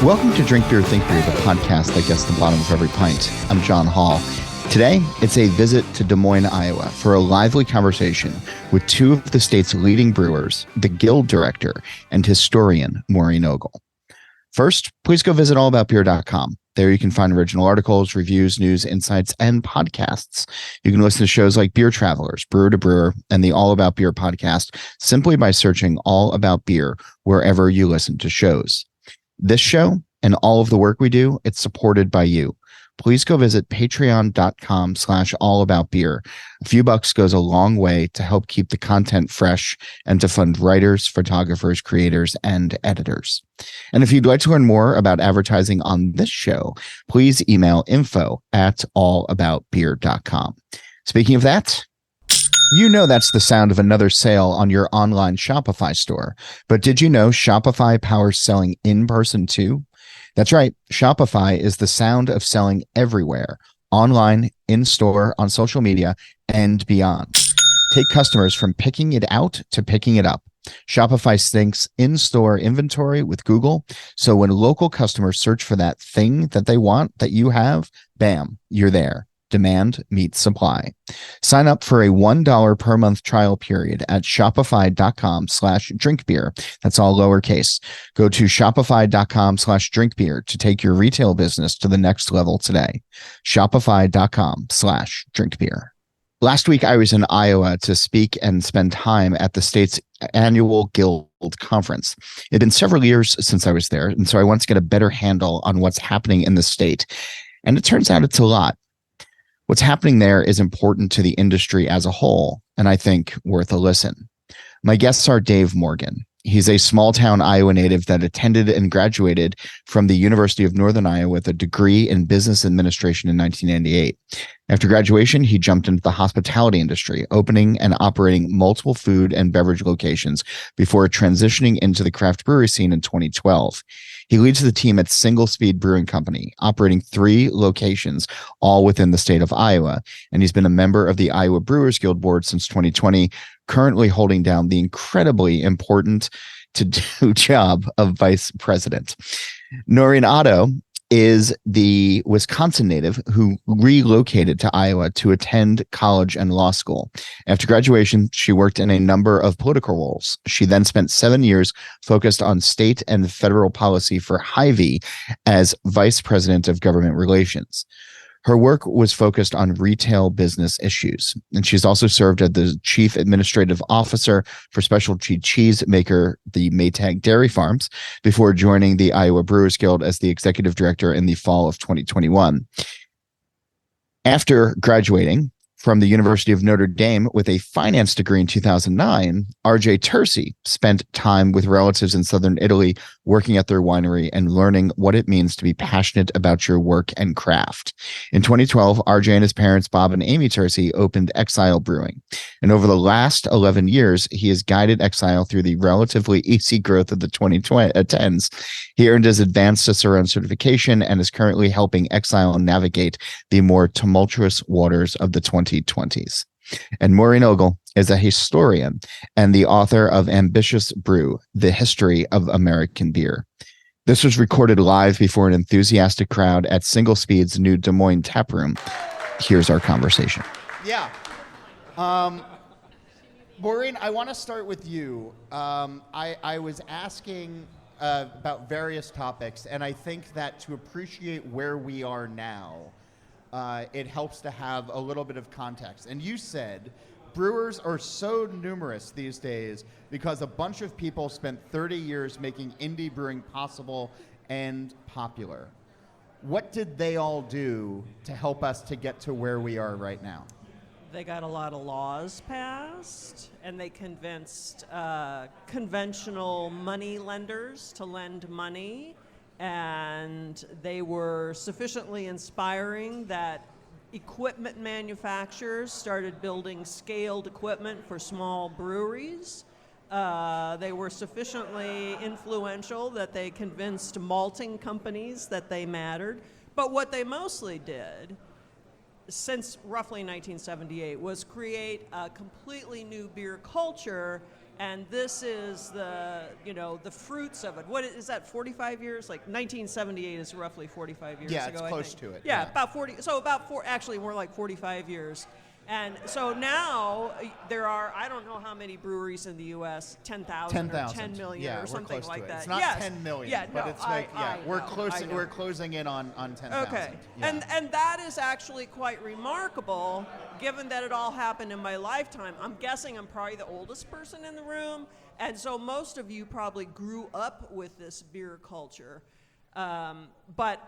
Welcome to Drink Beer, Think Beer, the podcast that gets the bottom of every pint. I'm John Hall. Today, it's a visit to Des Moines, Iowa, for a lively conversation with two of the state's leading brewers, the Guild Director and historian, Maureen Ogle. First, please go visit allaboutbeer.com. There you can find original articles, reviews, news, insights, and podcasts. You can listen to shows like Beer Travelers, Brewer to Brewer, and the All About Beer podcast simply by searching All About Beer wherever you listen to shows. This show and all of the work we do, it's supported by you. Please go visit patreon.com/allaboutbeer. A few bucks goes a long way to help keep the content fresh and to fund writers, photographers, creators, and editors. And if you'd like to learn more about advertising on this show, please email info@allaboutbeer.com. Speaking of that, you know that's the sound of another sale on your online Shopify store. But did you know Shopify powers selling in person too? That's right. Shopify is the sound of selling everywhere, online, in-store, on social media, and beyond. Take customers from picking it out to picking it up. Shopify syncs in-store inventory with Google, so when local customers search for that thing that they want that you have, bam, you're there. Demand meets supply. Sign up for a $1 per month trial period at shopify.com/drinkbeer. That's all lowercase. Go to shopify.com/drinkbeer to take your retail business to the next level today. Shopify.com/drinkbeer. Last week, I was in Iowa to speak and spend time at the state's annual Guild conference. It had been several years since I was there, and so I want to get a better handle on what's happening in the state. And it turns out it's a lot. What's happening there is important to the industry as a whole, and I think worth a listen. My guests are Dave Morgan. He's a small-town Iowa native that attended and graduated from the University of Northern Iowa with a degree in business administration in 1998. After graduation, he jumped into the hospitality industry, opening and operating multiple food and beverage locations before transitioning into the craft brewery scene in 2012. He leads the team at SingleSpeed Brewing Co, operating 3 locations, all within the state of Iowa. And he's been a member of the Iowa Brewers Guild Board since 2020, currently holding down the incredibly important to-do job of vice president. Maureen Ogle is the Wisconsin native who relocated to Iowa to attend college and law school. After graduation, she worked in a number of political roles. She then spent 7 years focused on state and federal policy for Hy-Vee as vice president of government relations. Her work was focused on retail business issues, and she's also served as the chief administrative officer for specialty cheese maker, the Maytag Dairy Farms, before joining the Iowa Brewers Guild as the executive director in the fall of 2021. After graduating from the University of Notre Dame with a finance degree in 2009, RJ Terzi spent time with relatives in southern Italy working at their winery and learning what it means to be passionate about your work and craft. In 2012, RJ and his parents, Bob and Amy Terzi, opened Exile Brewing. And over the last 11 years, he has guided Exile through the relatively easy growth of the 2010s. He earned his advanced Cicerone certification and is currently helping Exile navigate the more tumultuous waters of the 2020s. And Maureen Ogle is a historian and the author of Ambitious Brew, The History of American Beer. This was recorded live before an enthusiastic crowd at SingleSpeed's new Des Moines TapRoom. Here's our conversation. Yeah. Maureen, I want to start with you. I was asking about various topics, and I think that to appreciate where we are now, it helps to have a little bit of context. And you said brewers are so numerous these days because a bunch of people spent 30 years making indie brewing possible and popular. What did they all do to help us to get to where we are right now? They got a lot of laws passed, and they convinced conventional money lenders to lend money, and they were sufficiently inspiring that equipment manufacturers started building scaled equipment for small breweries. They were sufficiently influential that they convinced malting companies that they mattered. But what they mostly did since roughly 1978 was create a completely new beer culture And this is the fruits of it. What is that, 45 years? Like 1978 is roughly 45 years ago, Yeah, it's close to it. Yeah, about 40, so about actually more like 45 years. And so now there are, I don't know how many breweries in the U.S., 10,000 or 10 million or something like that. It's not 10 million, but it's like, we're closing in on 10,000. Okay, Yeah. and that is actually quite remarkable, given that it all happened in my lifetime. I'm guessing I'm probably the oldest person in the room, and so most of you probably grew up with this beer culture. But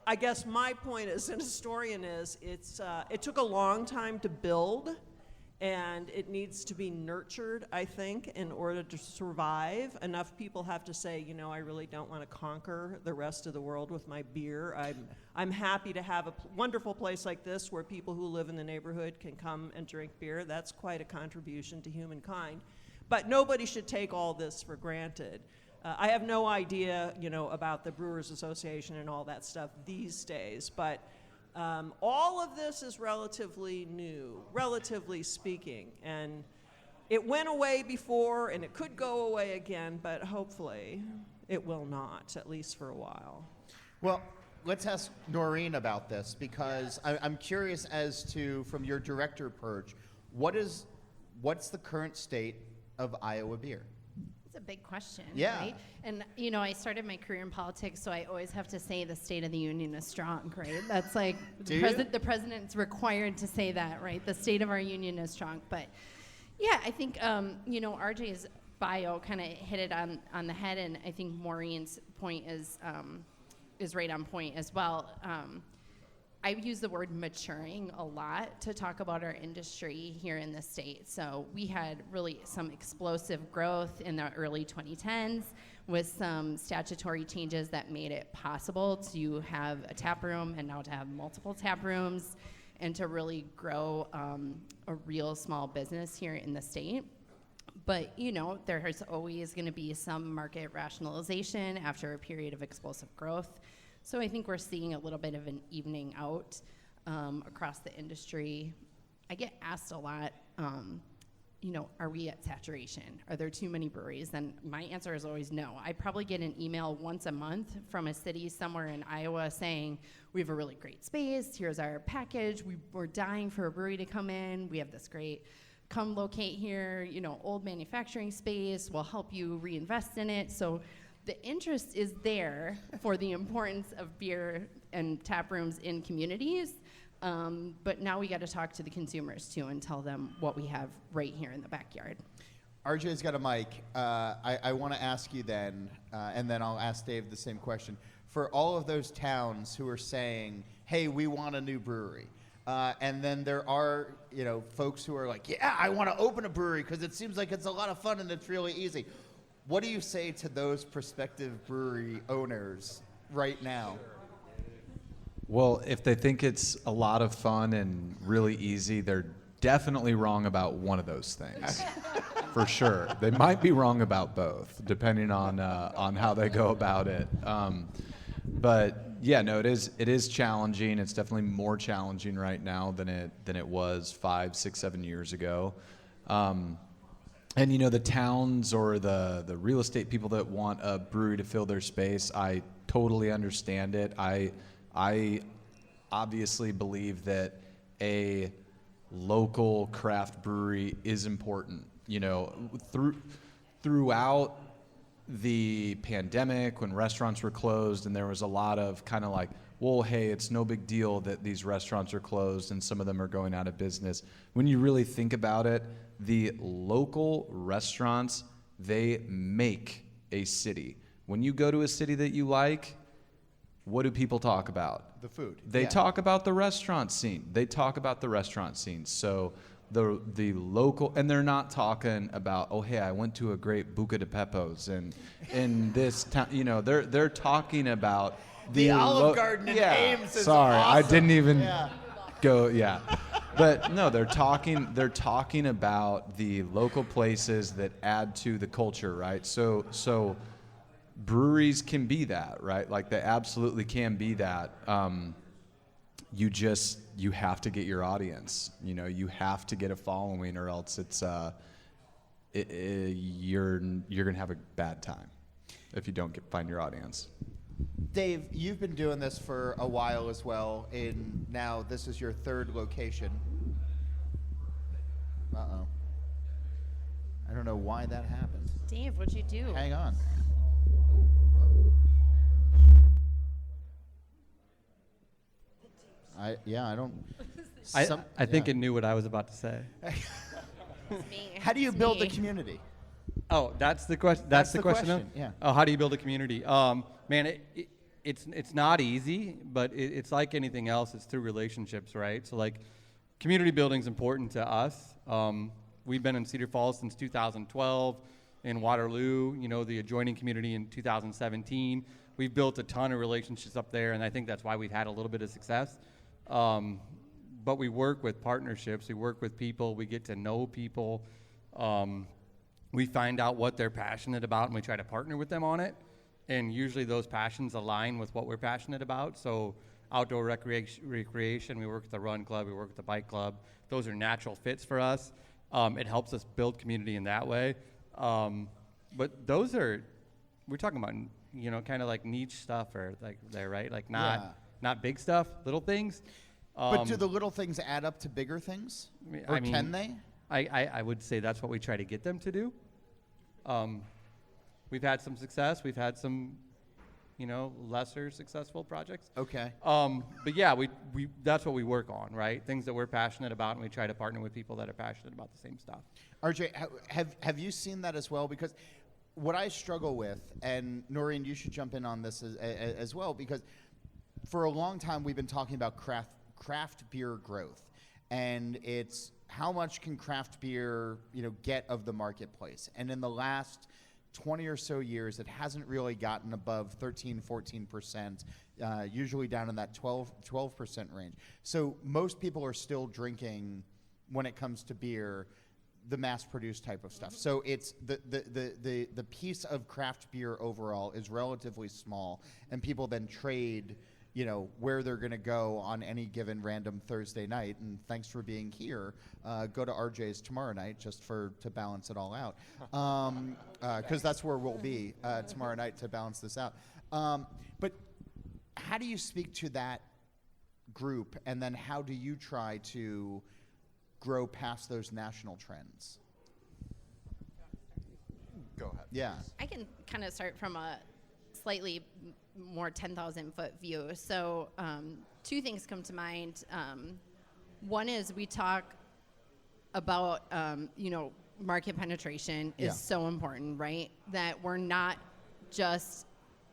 I guess my point as an historian is it took a long time to build, and it needs to be nurtured, I think, in order to survive. Enough people have to say, I really don't want to conquer the rest of the world with my beer. I'm happy to have a wonderful place like this where people who live in the neighborhood can come and drink beer. That's quite a contribution to humankind. But nobody should take all this for granted. I have no idea, about the Brewers Association and all that stuff these days, but all of this is relatively new, relatively speaking, and it went away before, and it could go away again, but hopefully it will not, at least for a while. Well, let's ask Maureen about this, because I'm curious as to, from your director perch, what's the current state of Iowa beer? It's a big question, yeah. Right? And, I started my career in politics, so I always have to say the State of the Union is strong, right? That's like the president's required to say that, right? The state of our union is strong. But, yeah, I think, RJ's bio kind of hit it on the head, and I think Maureen's point is right on point as well. I use the word maturing a lot to talk about our industry here in the state. So we had really some explosive growth in the early 2010s with some statutory changes that made it possible to have a tap room and now to have multiple tap rooms and to really grow a real small business here in the state. But, there is always going to be some market rationalization after a period of explosive growth. So I think we're seeing a little bit of an evening out across the industry. I get asked a lot, are we at saturation? Are there too many breweries? And my answer is always no. I probably get an email once a month from a city somewhere in Iowa saying, we have a really great space, here's our package, we're dying for a brewery to come in, we have this great, come locate here, old manufacturing space, we'll help you reinvest in it. So the interest is there for the importance of beer and tap rooms in communities, but now we got to talk to the consumers too and tell them what we have right here in the backyard. RJ's got a mic. I want to ask you then, and then I'll ask Dave the same question. For all of those towns who are saying, hey, we want a new brewery, and then there are folks who are like, yeah, I want to open a brewery because it seems like it's a lot of fun and it's really easy. What do you say to those prospective brewery owners right now? Well, if they think it's a lot of fun and really easy, they're definitely wrong about one of those things, for sure. They might be wrong about both, depending on how they go about it. But yeah, no, it is challenging. It's definitely more challenging right now than it was 5, 6, 7 years ago. And the towns or the real estate people that want a brewery to fill their space, I totally understand it. I obviously believe that a local craft brewery is important. Throughout the pandemic, when restaurants were closed, and there was a lot of kind of like, well, hey, it's no big deal that these restaurants are closed and some of them are going out of business. When you really think about it, the local restaurants, they make a city. When you go to a city that you like, what do people talk about? The food. They talk about the restaurant scene. So the local, and they're not talking about, oh, hey, I went to a great Buca de Beppo's and in this town, they're talking about the Olive Garden in Ames is sorry, awesome. I didn't even go, But no, they're talking about the local places that add to the culture, right? So breweries can be that, right? Like they absolutely can be that. You have to get your audience, you have to get a following, or else you're gonna have a bad time if you don't find your audience. Dave, you've been doing this for a while as well, and now this is your third location. Uh-oh. I don't know why that happened. Dave, what'd you do? Hang on. I don't. I think it knew what I was about to say. How do you build a community? Oh, that's the question. That's the question. Now? Yeah. Oh, how do you build a community? Man, it's not easy, but it's like anything else. It's through relationships, right? So like, community building is important to us. We've been in Cedar Falls since 2012. In Waterloo, the adjoining community in 2017. We've built a ton of relationships up there, and I think that's why we've had a little bit of success. But we work with partnerships. We work with people. We get to know people. We find out what they're passionate about, and we try to partner with them on it. And usually those passions align with what we're passionate about. So outdoor recreation, we work with the run club, we work with the bike club. Those are natural fits for us. It helps us build community in that way. But those are, we're talking about, kind of like niche stuff or like there, right? Like not big stuff, little things. But do the little things add up to bigger things? Or can they? I would say that's what we try to get them to do. We've had some success. We've had some, lesser successful projects. Okay. But yeah, we that's what we work on, right? Things that we're passionate about, and we try to partner with people that are passionate about the same stuff. RJ, have you seen that as well? Because what I struggle with, and Maureen, you should jump in on this as well, because for a long time we've been talking about craft beer growth, and it's how much can craft beer get of the marketplace. And in the last 20 or so years, it hasn't really gotten above 13-14%, usually down in that 12% range. So most people are still drinking, when it comes to beer, the mass-produced type of stuff. So it's the piece of craft beer overall is relatively small, and people then trade where they're going to go on any given random Thursday night. And thanks for being here. Go to RJ's tomorrow night just to balance it all out. Because that's where we'll be tomorrow night to balance this out. But how do you speak to that group, and then how do you try to grow past those national trends? Go ahead. Yeah. I can kind of start from a slightly more 10,000 foot view. So two things come to mind. One is we talk about, market penetration is so important, right? That we're not just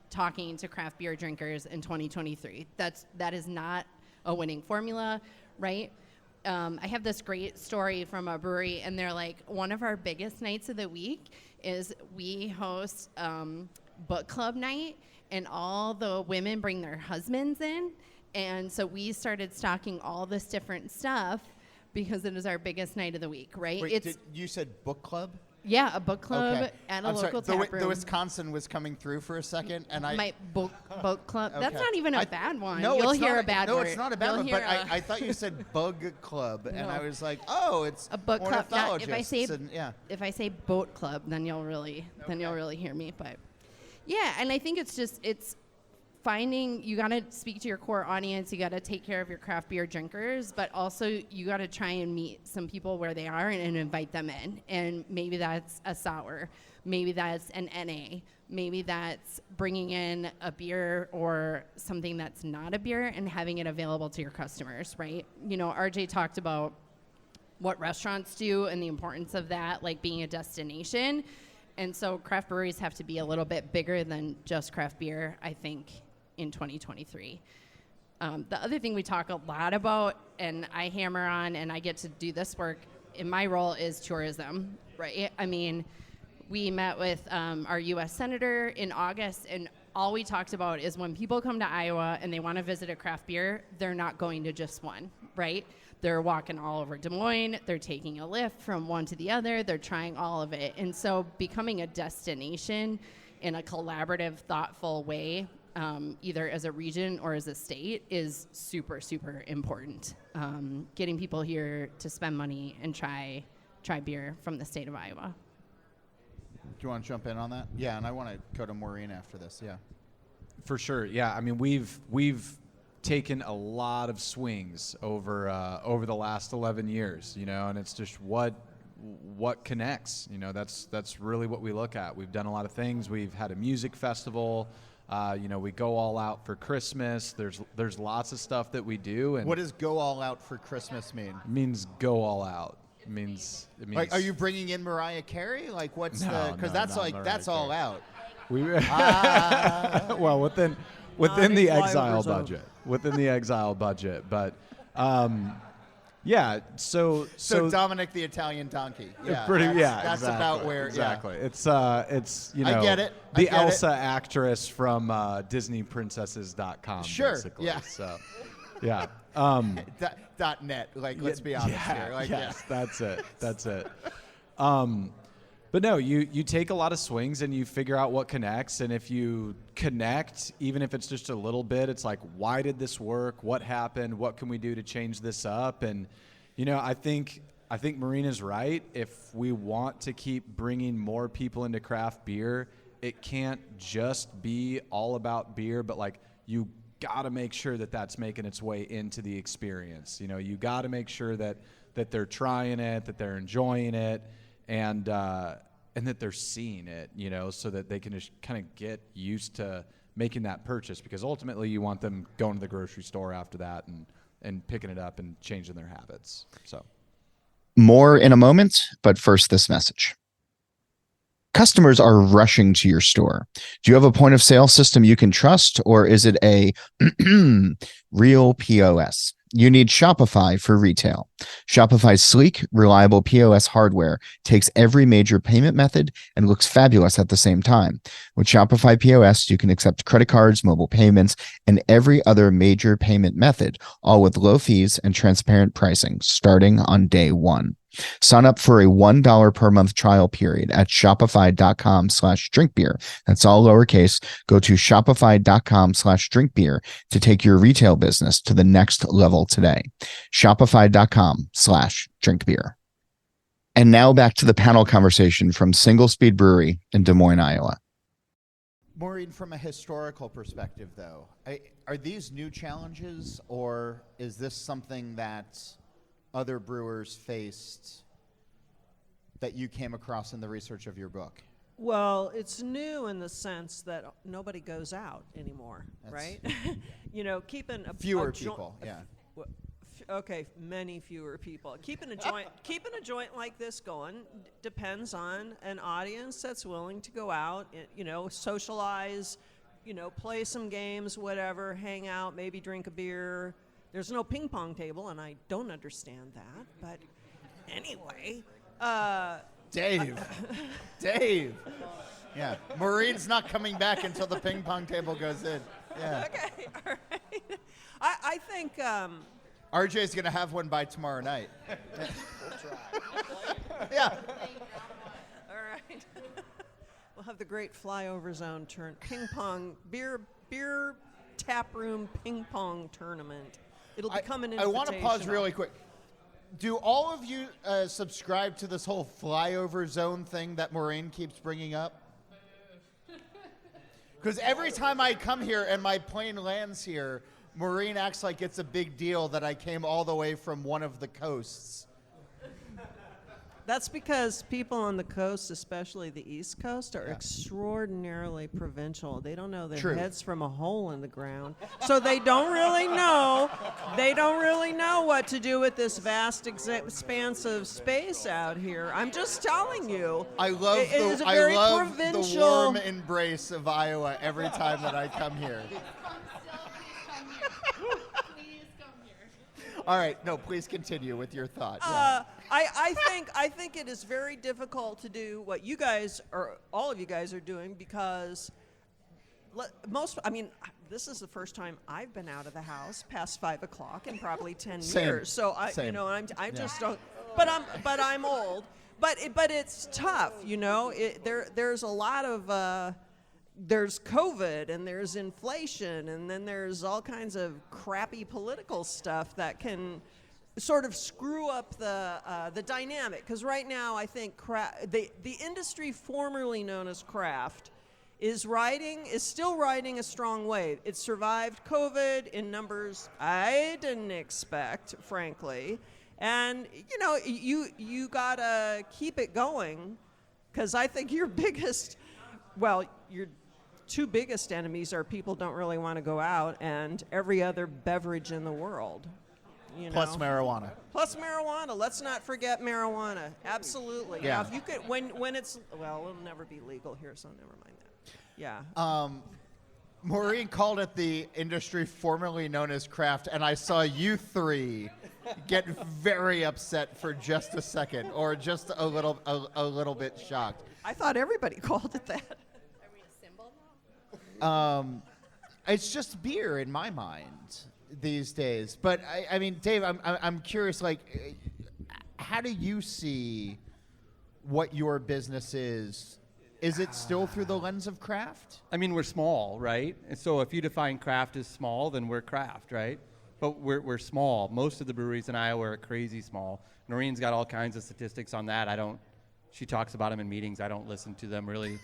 talking to craft beer drinkers in 2023. That is not a winning formula, right? I have this great story from a brewery, and they're like, one of our biggest nights of the week is we host book club night, and all the women bring their husbands in. And so we started stocking all this different stuff because it is our biggest night of the week, right? Wait, you said book club? Yeah, a book club at a local tap room. The Wisconsin was coming through for a second, and My book club. Okay. That's not even a bad one. No, You'll it's hear not a bad word. No, it's not a bad You'll one, but hear I thought you said bug club, and No. I was like, oh, it's a book club. Not, if I say yeah. if I say boat club, then you'll really hear me. But yeah, and I think it's finding, you got to speak to your core audience, you got to take care of your craft beer drinkers, but also you got to try and meet some people where they are and invite them in. And maybe that's a sour, maybe that's an NA, maybe that's bringing in a beer or something that's not a beer and having it available to your customers, right? RJ talked about what restaurants do and the importance of that, like being a destination. And so craft breweries have to be a little bit bigger than just craft beer, I think, in 2023. The other thing we talk a lot about, and I hammer on, and I get to do this work in my role, is tourism, right? I mean, we met with our U.S. Senator in August, and all we talked about is when people come to Iowa and they want to visit a craft beer, they're not going to just one, right? They're walking all over Des Moines, they're taking a lift from one to the other, they're trying all of it. And so becoming a destination in a collaborative, thoughtful way, either as a region or as a state, is super, super important. Getting people here to spend money and try beer from the state of Iowa. you want to jump in on that? Yeah, and I want to go to Maureen after this. Yeah. For sure. Yeah. I mean, we've taken a lot of swings over the last 11 years, and it's just what connects. That's really what we look at. We've done a lot of things. We've had a music festival. We go all out for Christmas. There's lots of stuff that we do. And what does go all out for Christmas mean? It means go all out. It means. Like, are you bringing in Mariah Carey? Like, what's because that's like that's all out. We well within the exile budget. Within the exile budget, but yeah. So Dominic the Italian donkey. Yeah, exactly, that's about where. Exactly. Yeah. It's I get it. The Elsa actress from DisneyPrincesses.com. Sure. Basically. Yeah. So yeah. .net. Like, let's be honest here. Like, yes, that's it. But no, you take a lot of swings and you figure out what connects. And if you connect, even if it's just a little bit, it's like, why did this work? What happened? What can we do to change this up? And, I think Maureen is right. If we want to keep bringing more people into craft beer, it can't just be all about beer, but like you got to make sure that that's making its way into the experience. You got to make sure that they're trying it, that they're enjoying it, and that they're seeing it, so that they can just kind of get used to making that purchase, because ultimately you want them going to the grocery store after that and picking it up and changing their habits. So more in a moment, but first this message. Customers are rushing to your store. Do you have a point of sale system you can trust, or is it a real POS? You need Shopify for retail. Shopify's sleek, reliable POS hardware takes every major payment method and looks fabulous at the same time. With Shopify POS, you can accept credit cards, mobile payments, and every other major payment method, all with low fees and transparent pricing starting on day one. Sign up for a $1 per month trial period at shopify.com/drinkbeer. That's all lowercase. Go to shopify.com/drinkbeer to take your retail business to the next level today. Shopify.com/drinkbeer. And now back to the panel conversation from SingleSpeed Brewery in Des Moines, Iowa. Maureen, from a historical perspective, though, are these new challenges, or is this something that other brewers faced that you came across in the research of your book? Well, it's new in the sense that nobody goes out anymore, right? Keeping fewer people, yeah. Many fewer people. Keeping a joint like this going depends on an audience that's willing to go out, socialize, play some games, whatever, hang out, maybe drink a beer. There's no ping pong table, and I don't understand that. But anyway, Dave. Yeah, Maureen's not coming back until the ping pong table goes in. Yeah. Okay, all right. I think RJ's gonna have one by tomorrow night. We'll try. Yeah. All right. We'll have the great flyover zone turn ping pong beer tap room ping pong tournament. It'll become an invitational. I want to pause really quick. Do all of you subscribe to this whole flyover zone thing that Maureen keeps bringing up? Because every time I come here and my plane lands here, Maureen acts like it's a big deal that I came all the way from one of the coasts. That's because people on the coast, especially the East Coast, are extraordinarily provincial. They don't know their heads from a hole in the ground. So they don't really know what to do with this vast expanse of space out here. I'm just telling you. I love the warm embrace of Iowa every time that I come here. All right, no, please continue with your thought. Yeah. I think it is very difficult to do what you guys or all of you guys are doing, because this is the first time I've been out of the house past 5 o'clock in probably 10 years. So I just don't. But I'm old. But it's tough, There's a lot of. There's COVID, and there's inflation, and then there's all kinds of crappy political stuff that can sort of screw up the dynamic. Because right now, I think the industry formerly known as craft is still riding a strong wave. It survived COVID in numbers I didn't expect, frankly. And you gotta keep it going, because I think your two biggest enemies are people don't really want to go out and every other beverage in the world. Plus marijuana. Plus marijuana. Let's not forget marijuana. Absolutely. Yeah. Now, if you could, when it's, well, it'll never be legal here, so never mind that. Yeah. Maureen called it the industry formerly known as craft, and I saw you three get very upset for just a second, or just a little bit shocked. I thought everybody called it that. Are we a symbol now? It's just beer in my mind these days. But I mean, Dave, I'm curious. Like, how do you see what your business is? Is it still through the lens of craft? I mean, we're small, right? And so if you define craft as small, then we're craft, right? But we're small. Most of the breweries in Iowa are crazy small. Noreen's got all kinds of statistics on that. She talks about them in meetings. I don't listen to them really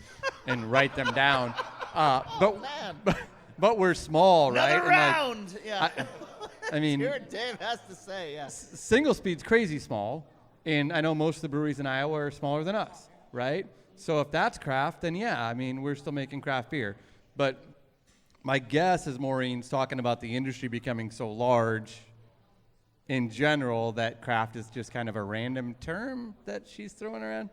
and write them down. But we're small, right? Another round. Yeah. I mean, hear what Dave has to say. Yeah. SingleSpeed's crazy small, and I know most of the breweries in Iowa are smaller than us, right? So if that's craft, then yeah, I mean, we're still making craft beer. But my guess is Maureen's talking about the industry becoming so large in general that craft is just kind of a random term that she's throwing around.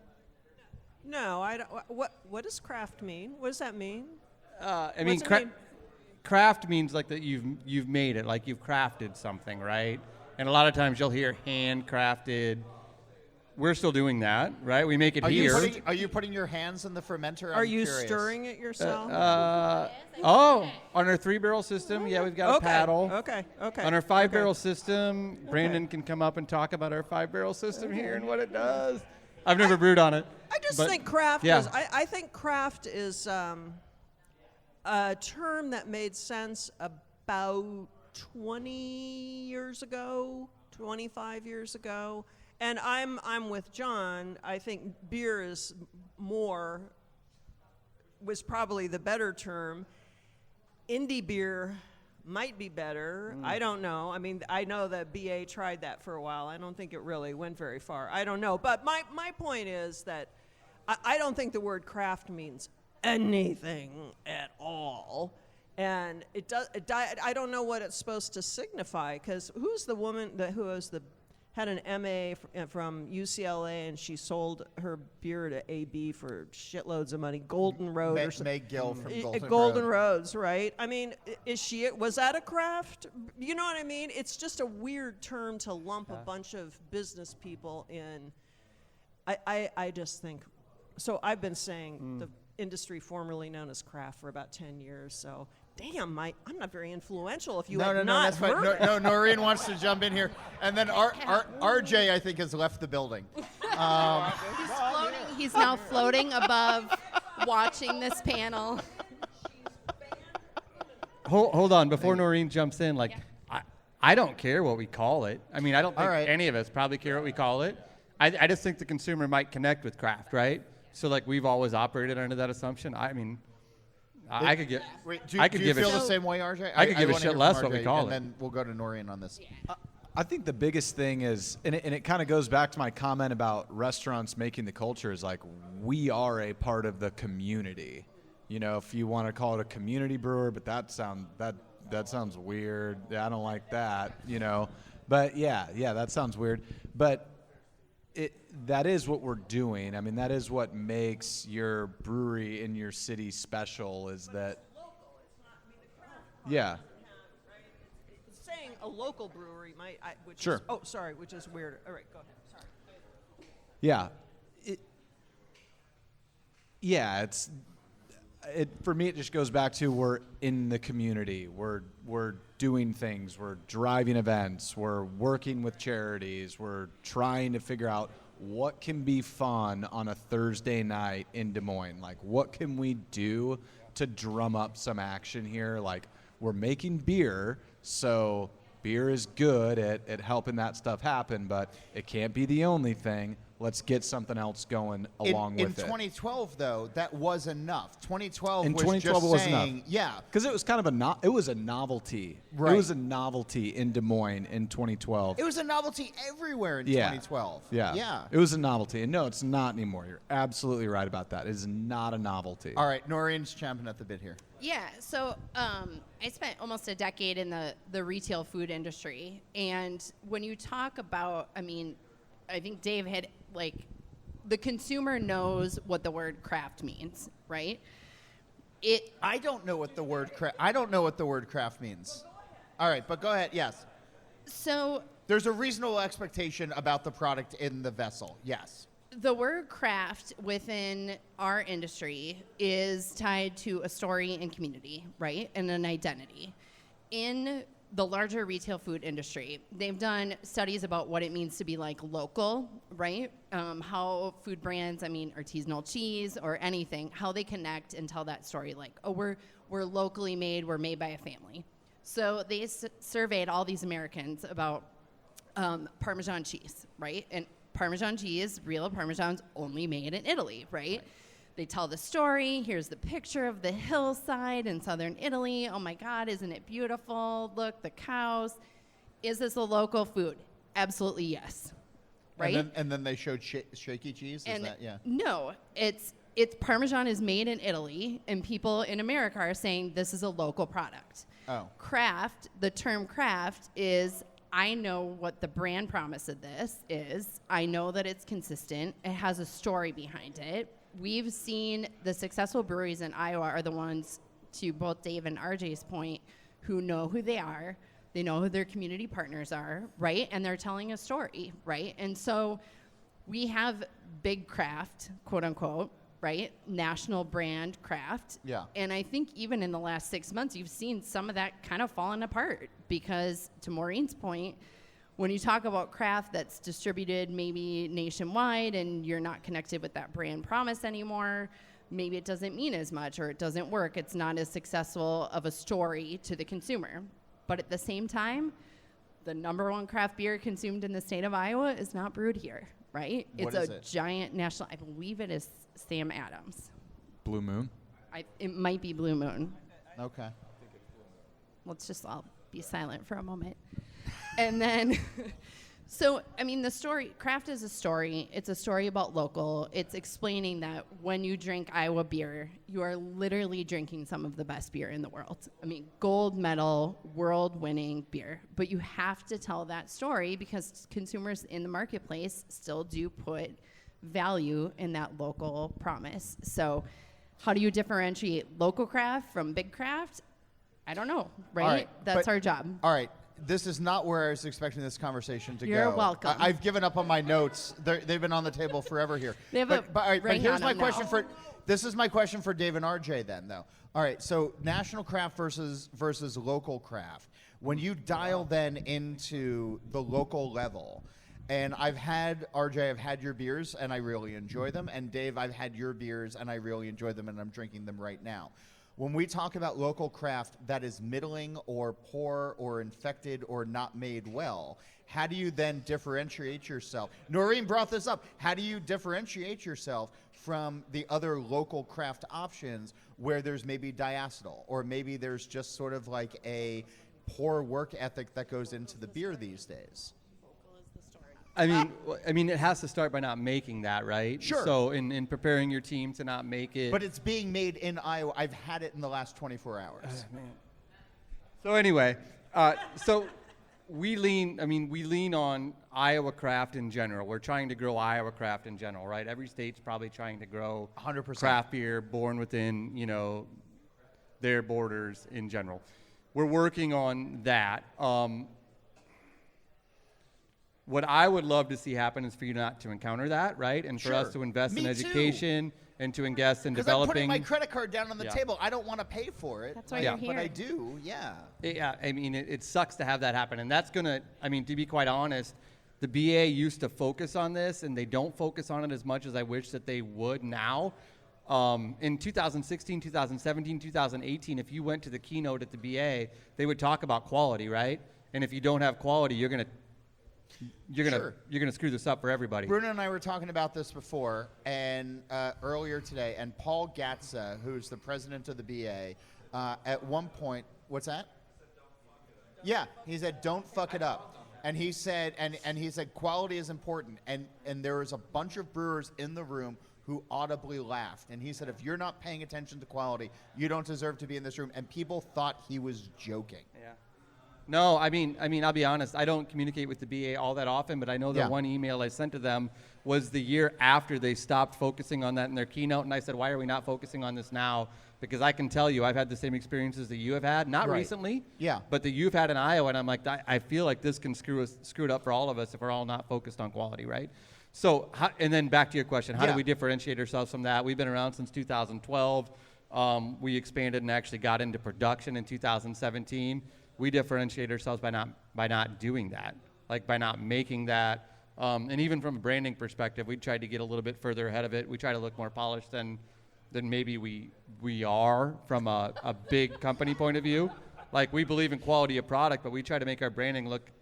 No, I don't. What does craft mean? What does that mean? I mean, craft means like that you've made it, like you've crafted something, right? And a lot of times you'll hear handcrafted. We're still doing that, right? We make it here. Are you putting your hands in the fermenter? Are you stirring it yourself? On our 3-barrel system, yeah, we've got a paddle. Okay. On our 5-barrel system, Brandon can come up and talk about our 5-barrel system here and what it does. I've never brewed on it. I just think craft is. I think craft is a term that made sense about 20 years ago, 25 years ago. And I'm with John. I think beer was probably the better term. Indie beer might be better. I don't know. I mean, I know that BA tried that for a while. I don't think it really went very far. I don't know. But my point is that I don't think the word craft means anything at all. And it does. I don't know what it's supposed to signify, because who's the woman had an MA from UCLA, and she sold her beer to AB for shitloads of money. Golden Road or something. Meg Gill from Golden Roads, right? I mean, was that a craft? You know what I mean? It's just a weird term to lump a bunch of business people in. I just think, so I've been saying the industry formerly known as craft for about 10 years, so. Damn, I'm not very influential if you have not heard it. No, Noreen wants to jump in here. And then RJ, I think, has left the building. He's now floating above, watching this panel. Hold on, before Noreen jumps in, I don't care what we call it. I mean, I don't think any of us probably care what we call it. I just think the consumer might connect with craft, right? So, we've always operated under that assumption. I mean, I could get. Wait, do you feel the same way, RJ? I could give a shit less what we call it. And then we'll go to Noreen on this. I think the biggest thing is, and it kind of goes back to my comment about restaurants making the culture, is we are a part of the community. You know, if you want to call it a community brewer, but that sounds weird. Yeah, I don't like that. You know, but yeah, that sounds weird. But that is what we're doing. I mean, that is what makes your brewery in your city special, is that. Yeah. Saying a local brewery might, which sure. Which is weird. All right, go ahead. Sorry. Yeah. For me, it just goes back to, we're in the community. We're doing things. We're driving events. We're working with charities. We're trying to figure out what can be fun on a Thursday night in Des Moines. What can we do to drum up some action here? We're making beer, so beer is good at helping that stuff happen, but it can't be the only thing. Let's get something else going along with it. In 2012, though, that was enough. 2012 In was 2012 just it was saying, enough. yeah. Because it was kind of it was a novelty. Right. It was a novelty in Des Moines in 2012. It was a novelty everywhere in 2012. Yeah. Yeah. It was a novelty. And no, it's not anymore. You're absolutely right about that. It is not a novelty. All right, Noreen's champing at the bit here. Yeah, so I spent almost a decade in the retail food industry. And when you talk about, I mean, I think Dave had, like, the consumer knows what the word craft means, right? I don't know what the word craft means. All right, but go ahead. Yes. So There's a reasonable expectation about the product in the vessel. Yes. the word craft within our industry is tied to a story and community, right? And an identity. In the larger retail food industry, they've done studies about what it means to be like local, right? How food brands, I mean, artisanal cheese or anything, how they connect and tell that story. Like, oh, we're locally made, we're made by a family. So they surveyed all these Americans about Parmesan cheese, right? And Parmesan cheese, real Parmesan's only made in Italy, right? They tell the story. Here's the picture of the hillside in southern Italy. Oh my God, isn't it beautiful? Look, the cows. Is this a local food? Absolutely yes. Right? And then they showed shaky cheese? Is that, yeah. No, it's Parmesan is made in Italy, and people in America are saying this is a local product. Oh. Craft, the term craft is, I know what the brand promise of this is. I know that it's consistent. It has a story behind it. We've seen the successful breweries in Iowa are the ones, to both Dave and RJ's point, who know who they are. They know who their community partners are, right? And they're telling a story, right? And so we have big craft, quote unquote, right? National brand craft. Yeah. And I think even in the last 6 months, you've seen some of that kind of falling apart because, to Maureen's point, when you talk about craft that's distributed maybe nationwide and you're not connected with that brand promise anymore, maybe it doesn't mean as much or it doesn't work. It's not as successful of a story to the consumer. But at the same time, the number one craft beer consumed in the state of Iowa is not brewed here, right? What it's is a it? giant national, I believe it is Sam Adams. Blue Moon. It might be Blue Moon. Okay. I'll be silent for a moment. And then, so, I mean, the story, craft is a story. It's a story about local. It's explaining that when you drink Iowa beer, you are literally drinking some of the best beer in the world. I mean, gold medal, world-winning beer. But you have to tell that story because consumers in the marketplace still do put value in that local promise. So how do you differentiate local craft from big craft? I don't know, right? All right, That's but- our job. All right. This is not where I was expecting this conversation to go. You're welcome. I've given up on my notes. They've been on the table forever here. They have but a ring here's on my them question now. for. This is my question for Dave and RJ then, though. All right. So national craft versus local craft. When you dial then into the local level, and I've had your beers and I really enjoy them, and Dave, I've had your beers and I really enjoy them, and I'm drinking them right now. When we talk about local craft that is middling or poor or infected or not made well, how do you then differentiate yourself? Noreen brought this up. How do you differentiate yourself from the other local craft options where there's maybe diacetyl or maybe there's just sort of like a poor work ethic that goes into the beer these days? I mean, it has to start by not making that, right? Sure. So in preparing your team to not make it. But it's being made in Iowa. I've had it in the last 24 hours. So anyway, so we lean on Iowa craft in general. We're trying to grow Iowa craft in general, right? Every state's probably trying to grow 100%. craft beer born within, their borders in general. We're working on that. What I would love to see happen is for you not to encounter that, right? And for us Sure. to invest in Me education and to invest in Because I'm developing. putting my credit card down on the Yeah. table. I don't want to pay for it. That's why you're But I here. do, yeah. Yeah, I mean, it sucks to have that happen. And that's to be quite honest, the BA used to focus on this, and they don't focus on it as much as I wish that they would now. In 2016, 2017, 2018, if you went to the keynote at the BA, they would talk about quality, right? And if you don't have quality, you're gonna Sure. screw this up for everybody. Bruno and I were talking about this before, and earlier today, and Paul Gatza, who's the president of the BA, at one point, what's that? Yeah, he said, "Don't fuck it up," and he said, and he said, quality is important, and there was a bunch of brewers in the room who audibly laughed, and he said, if you're not paying attention to quality, you don't deserve to be in this room, and people thought he was joking. Yeah. No, I mean, I'll be honest. I don't communicate with the BA all that often, but I know that one email I sent to them was the year after they stopped focusing on that in their keynote, and I said, why are we not focusing on this now? Because I can tell you, I've had the same experiences that you have had, not recently, but that you've had in Iowa, and I'm like, I feel like this can screw it up for all of us if we're all not focused on quality, right? So, and then back to your question, how do we differentiate ourselves from that? We've been around since 2012. We expanded and actually got into production in 2017. We differentiate ourselves by not doing that, like by not making that. And even from a branding perspective, we tried to get a little bit further ahead of it. We try to look more polished than maybe we are from a big company point of view. Like, we believe in quality of product, but we try to make our branding look,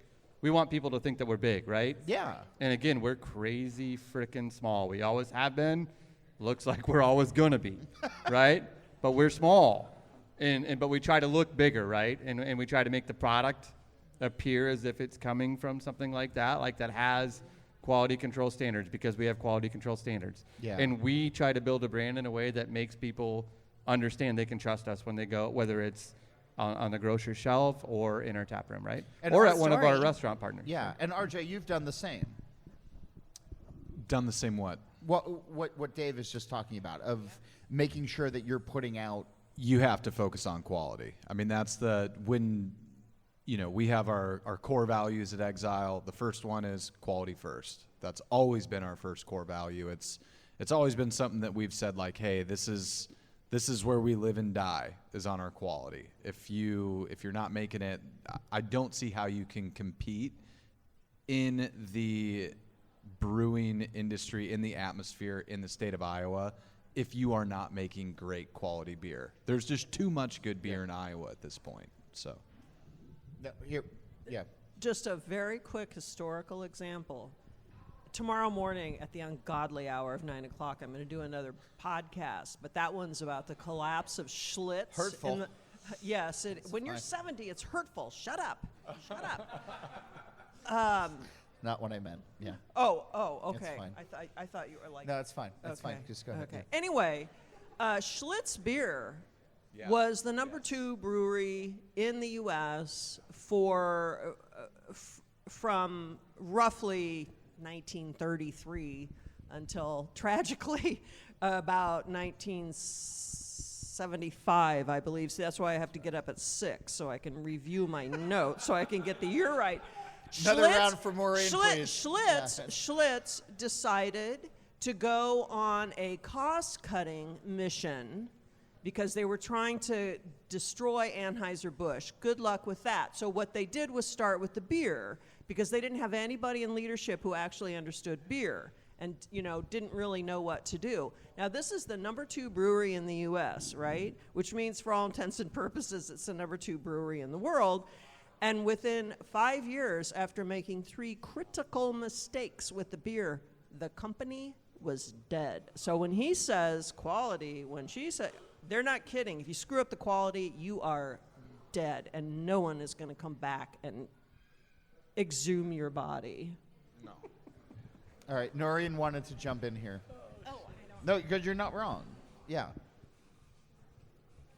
we want people to think that we're big, right? Yeah. And again, we're crazy freaking small. We always have been. Looks like we're always gonna be, right? But we're small. But we try to look bigger, right? And we try to make the product appear as if it's coming from something like that has quality control standards, because we have quality control standards. Yeah. And we try to build a brand in a way that makes people understand they can trust us when they go, whether it's on the grocery shelf or in our tap room, right? And or at one of our restaurant partners. Yeah, and RJ, you've done the same. Done the same what? What Dave is just talking about, of making sure that you're putting out. You have to focus on quality. I mean, that's when we have our core values at Exile. The first one is quality first. That's always been our first core value. It's always been something that we've said, like, hey, this is where we live and die, is on our quality. If you're not making it, I don't see how you can compete in the brewing industry, in the atmosphere in the state of Iowa, if you are not making great quality beer. There's just too much good beer in Iowa at this point. So, Just a very quick historical example. Tomorrow morning at the ungodly hour of 9 o'clock, I'm going to do another podcast, but that one's about the collapse of Schlitz. Hurtful. Yes, when you're 70, it's hurtful. Shut up. Shut up. Not what I meant. Yeah. Oh, okay. It's fine. I thought you were like. No, that's fine. That's okay. fine. Just go ahead. Okay. Yeah. Anyway, Schlitz Beer was the number 2 brewery in the U.S. for from roughly 1933 until tragically about 1975, I believe. So that's why I have to get up at 6 so I can review my notes so I can get the year right. Another round for Maureen, please. Schlitz decided to go on a cost-cutting mission because they were trying to destroy Anheuser-Busch. Good luck with that. So what they did was start with the beer, because they didn't have anybody in leadership who actually understood beer and didn't really know what to do. Now, this is the number 2 brewery in the U.S., right? Which means, for all intents and purposes, it's the number 2 brewery in the world. And within 5 years, after making 3 critical mistakes with the beer, the company was dead. So when he says quality, when she said, they're not kidding. If you screw up the quality, you are dead, and no one is going to come back and exhume your body. No. All right, Noreen wanted to jump in here. Oh, I don't. No, because you're not wrong. Yeah.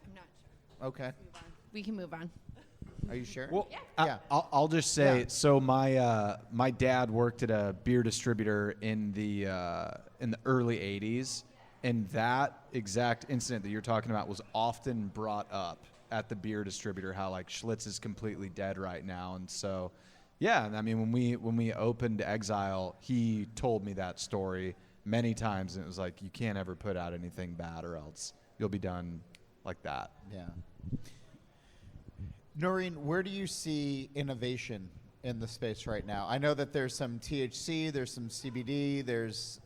I'm not sure. Okay. We can move on. Are you sure? well, Yeah. I'll just say, so my dad worked at a beer distributor in the early 80s, and that exact incident that you're talking about was often brought up at the beer distributor, how like Schlitz is completely dead right now. And so, yeah, I mean, when we opened Exile, he told me that story many times, and it was like, you can't ever put out anything bad or else you'll be done like that. Yeah. Noreen, where do you see innovation in the space right now? I know that there's some THC, there's some CBD, there's...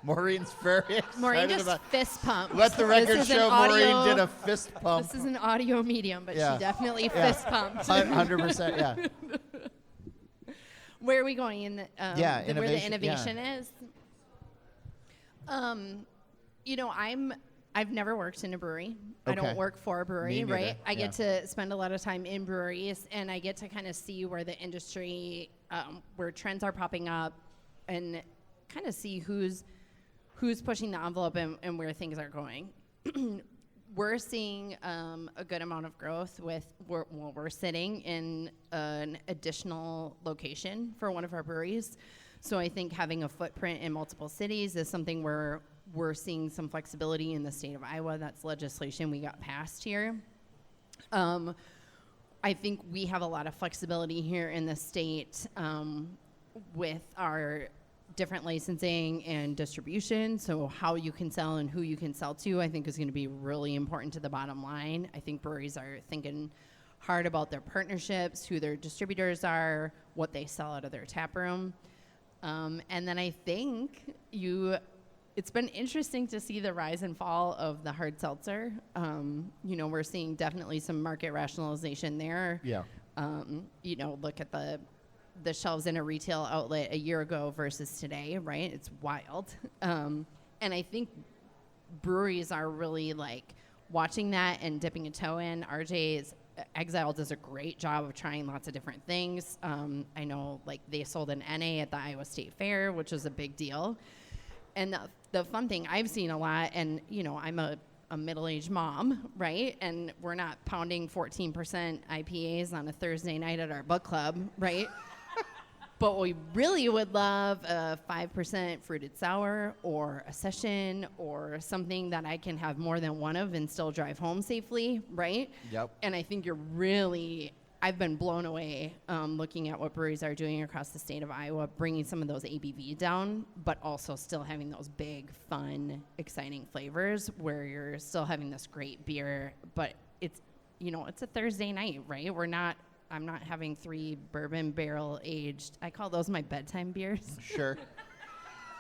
Maureen's very excited Maureen just about. fist pumped. Let the record This is an show audio- Maureen did a fist pump. This is an audio medium, but Yeah. she definitely Yeah. fist pumped. 100%. Yeah. Where are we going in the Yeah, where the innovation, innovation is? You know, I've never worked in a brewery. I Okay. don't work for a brewery, Me neither, right? I yeah. get to spend a lot of time in breweries, and I get to kind of see where the industry, where trends are popping up, and kind of see who's pushing the envelope and where things are going. We're seeing a good amount of growth we're sitting in an additional location for one of our breweries. So I think having a footprint in multiple cities is something where we're seeing some flexibility in the state of Iowa. That's legislation we got passed here. I think we have a lot of flexibility here in the state with our different licensing and distribution. So how you can sell and who you can sell to, I think is going to be really important to the bottom line. I think breweries are thinking hard about their partnerships, who their distributors are, what they sell out of their tap room. And then I think it's been interesting to see the rise and fall of the hard seltzer. You know, we're seeing definitely some market rationalization there. Yeah. You know, look at the shelves in a retail outlet a year ago versus today, right? It's wild. And I think breweries are really like watching that and dipping a toe in. RJ's Exile does a great job of trying lots of different things. I know like they sold an NA at the Iowa State Fair, which was a big deal. And the fun thing I've seen a lot, and you know, I'm a middle-aged mom, right? And we're not pounding 14% IPAs on a Thursday night at our book club, right? But we really would love a 5% fruited sour or a session or something that I can have more than one of and still drive home safely, right? Yep. And I think I've been blown away looking at what breweries are doing across the state of Iowa, bringing some of those ABV down, but also still having those big, fun, exciting flavors where you're still having this great beer, but it's, you know, it's a Thursday night, right? I'm not having 3 bourbon barrel aged. I call those my bedtime beers. Sure.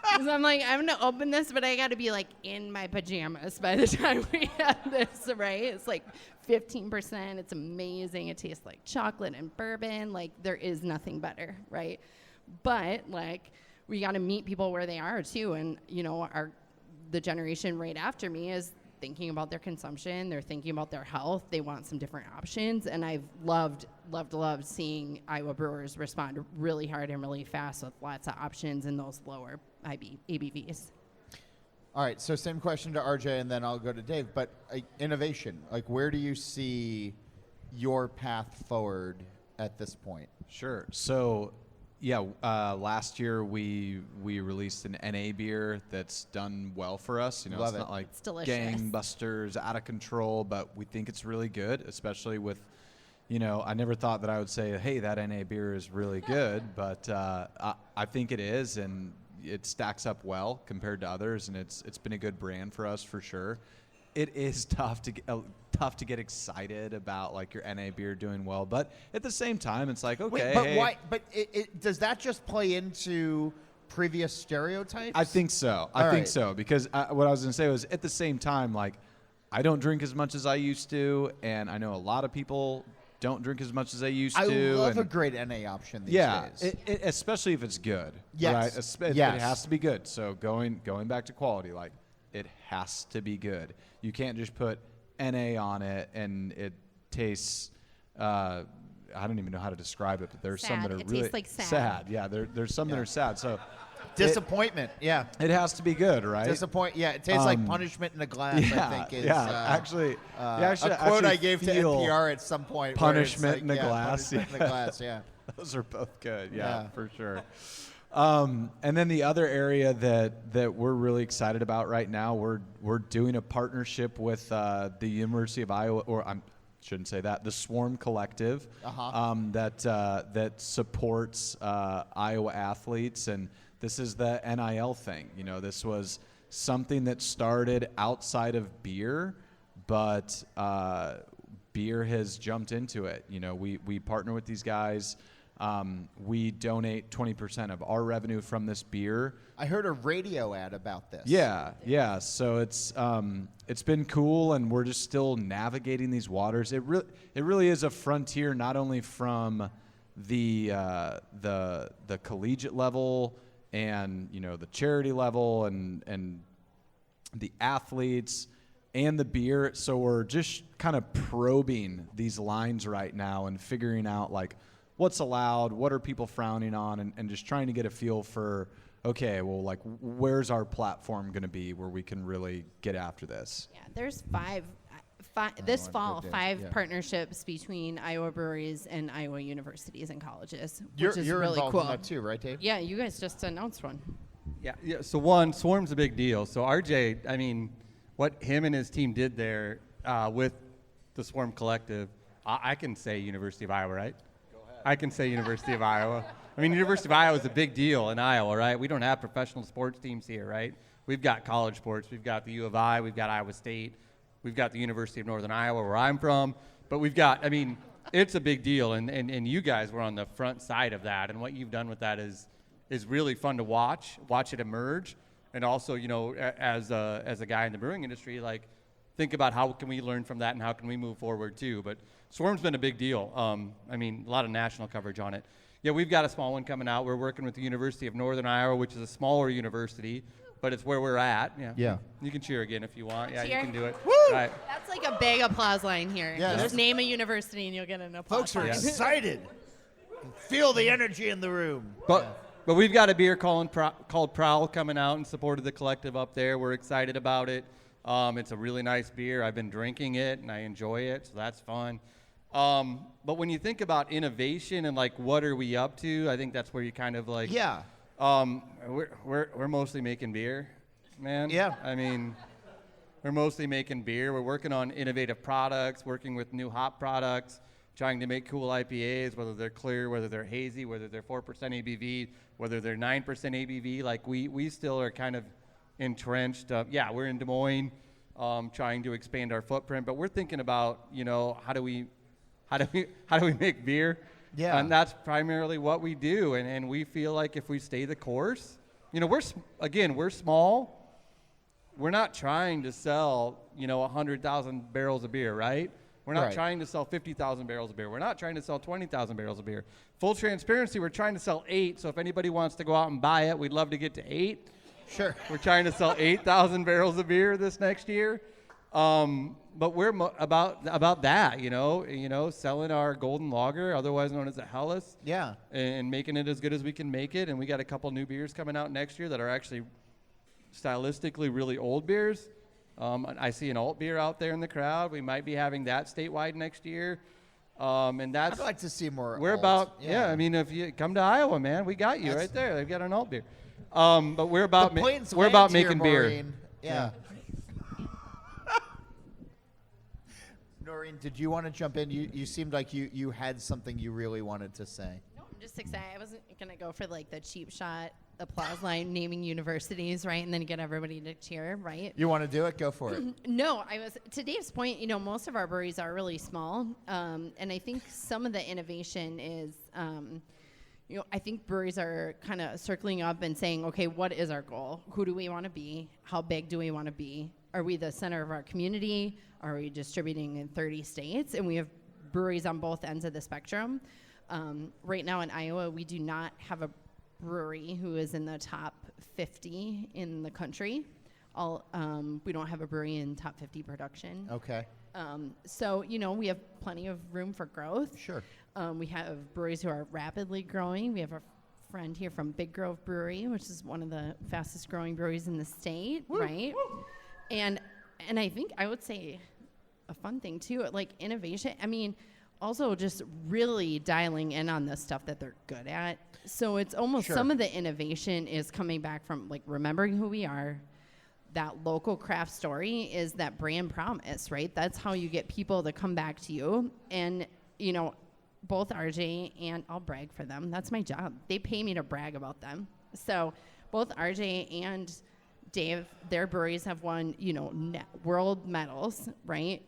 Because I'm like, I'm going to open this, but I got to be like in my pajamas by the time we have this, right? It's like 15%. It's amazing. It tastes like chocolate and bourbon. Like there is nothing better, right? But like we got to meet people where they are too. And you know, the generation right after me is thinking about their consumption. They're thinking about their health. They want some different options. And I've loved seeing Iowa brewers respond really hard and really fast with lots of options in those lower ABVs. All right, so same question to RJ, and then I'll go to Dave. But innovation, like where do you see your path forward at this point? Sure. So, yeah, last year we released an NA beer that's done well for us. You know, Love it's it. not like It's delicious. gangbusters, out of control, but we think it's really good, especially with, you know, I never thought that I would say, hey, that NA beer is really good, but I think it is, and it stacks up well compared to others, and it's been a good brand for us for sure. It is tough to get excited about like your NA beer doing well, but at the same time, it's like okay. Wait, but why? But does that just play into previous stereotypes? I think so. I think so because what I was going to say was at the same time, like I don't drink as much as I used to, and I know a lot of people don't drink as much as they used to. I love and a great NA option these days. Especially if it's good. Yes. Right? Yes. It has to be good. So going back to quality, like it has to be good. You can't just put NA on it and it tastes. I don't even know how to describe it, but there's some Sad. that are It really tastes like sad. Yeah, there's some that are sad. So Disappointment. Yeah. it has to be good, right? Yeah, it tastes like punishment in a glass. I think is actually, a quote I gave to feel NPR at some point. punishment where it's in a glass. Punishment in a glass. Yeah. Those are both good. Yeah. For sure. And then the other area that we're really excited about right now, we're doing a partnership with the University of Iowa, or I shouldn't say that, the Swarm Collective, that supports Iowa athletes, and this is the NIL thing. You know, this was something that started outside of beer, but beer has jumped into it. You know, we partner with these guys. We donate 20% of our revenue from this beer. I heard a radio ad about this. Yeah. So it's been cool, and we're just still navigating these waters. It really is a frontier, not only from the collegiate level and the charity level and the athletes and the beer. So we're just kind of probing these lines right now and figuring out like what's allowed, what are people frowning on, and just trying to get a feel for, okay, well, like where's our platform going to be where we can really get after this? Yeah, there's five partnerships between Iowa breweries and Iowa universities and colleges, which is you're really involved cool. in that too, right, Dave? Yeah, you guys just announced one. Yeah. So one, Swarm's a big deal. So RJ, I mean, what him and his team did there with the Swarm Collective, I can say University of Iowa, right? Go ahead. I can say University of Iowa. I mean, University of Iowa is a big deal in Iowa, right? We don't have professional sports teams here, right? We've got college sports. We've got the U of I. We've got Iowa State. We've got the University of Northern Iowa, where I'm from. But we've got, I mean, it's a big deal. And you guys were on the front side of that. And what you've done with that is really fun to watch it emerge. And also, as a guy in the brewing industry, like, think about how can we learn from that and how can we move forward too. But Swarm's been a big deal. I mean, a lot of national coverage on it. Yeah, we've got a small one coming out. We're working with the University of Northern Iowa, which is a smaller university, but it's where we're at. Yeah. You can cheer again if you want. Yeah, Cheer. you can do it. Woo! Right. That's like a big applause line here. Yeah, Just name a university and you'll get an applause Folks are line. excited. Feel the energy in the room. But we've got a beer called Prowl coming out in support of the collective up there. We're excited about it. It's a really nice beer. I've been drinking it, and I enjoy it, so that's fun. But when you think about innovation and, like, what are we up to, I think that's where you kind of, like... Yeah. We're mostly making beer, man. Yeah. I mean, we're mostly making beer. We're working on innovative products, working with new hop products, trying to make cool IPAs, whether they're clear, whether they're hazy, whether they're 4% ABV, whether they're 9% ABV. Like, we still are kind of entrenched. We're in Des Moines, trying to expand our footprint, but we're thinking about, how do we make beer? Yeah. And that's primarily what we do. And we feel like if we stay the course, we're small. We're not trying to sell, 100,000 barrels of beer, right? We're not trying to sell 50,000 barrels of beer. We're not trying to sell 20,000 barrels of beer. Full transparency, we're trying to sell 8. So if anybody wants to go out and buy it, we'd love to get to 8. Sure. We're trying to sell 8,000 barrels of beer this next year. But we're about that, selling our golden lager, otherwise known as a Helles. Yeah. And making it as good as we can make it. And we got a couple new beers coming out next year that are actually stylistically really old beers. I see an alt beer out there in the crowd. We might be having that statewide next year. And that's... I'd like to see more We're alt. about... Yeah, I mean, if you come to Iowa, man, we got you right there. They've got an alt beer. But we're about making beer. Maureen. Yeah. Maureen, did you want to jump in? You seemed like you had something you really wanted to say. No, I'm just excited. I wasn't going to go for like the cheap shot applause line naming universities, right? And then get everybody to cheer, right? You want to do it? Go for it. No, to Dave's point, most of our breweries are really small. And I think some of the innovation is, I think breweries are kind of circling up and saying, okay, what is our goal? Who do we want to be? How big do we want to be? Are we the center of our community? Are we distributing in 30 states? And we have breweries on both ends of the spectrum. Right now in Iowa, we do not have a brewery who is in the top 50 in the country. We don't have a brewery in top 50 production. Okay. So, we have plenty of room for growth. Sure. We have breweries who are rapidly growing. We have a friend here from Big Grove Brewery, which is one of the fastest growing breweries in the state, right? Woo. And I think I would say a fun thing too, like innovation. I mean, also just really dialing in on the stuff that they're good at. So it's almost some of the innovation is coming back from like remembering who we are. That local craft story is that brand promise, right? That's how you get people to come back to you. And, both RJ and I'll brag for them. That's my job. They pay me to brag about them. So both RJ and Dave, their breweries have won, world medals, right?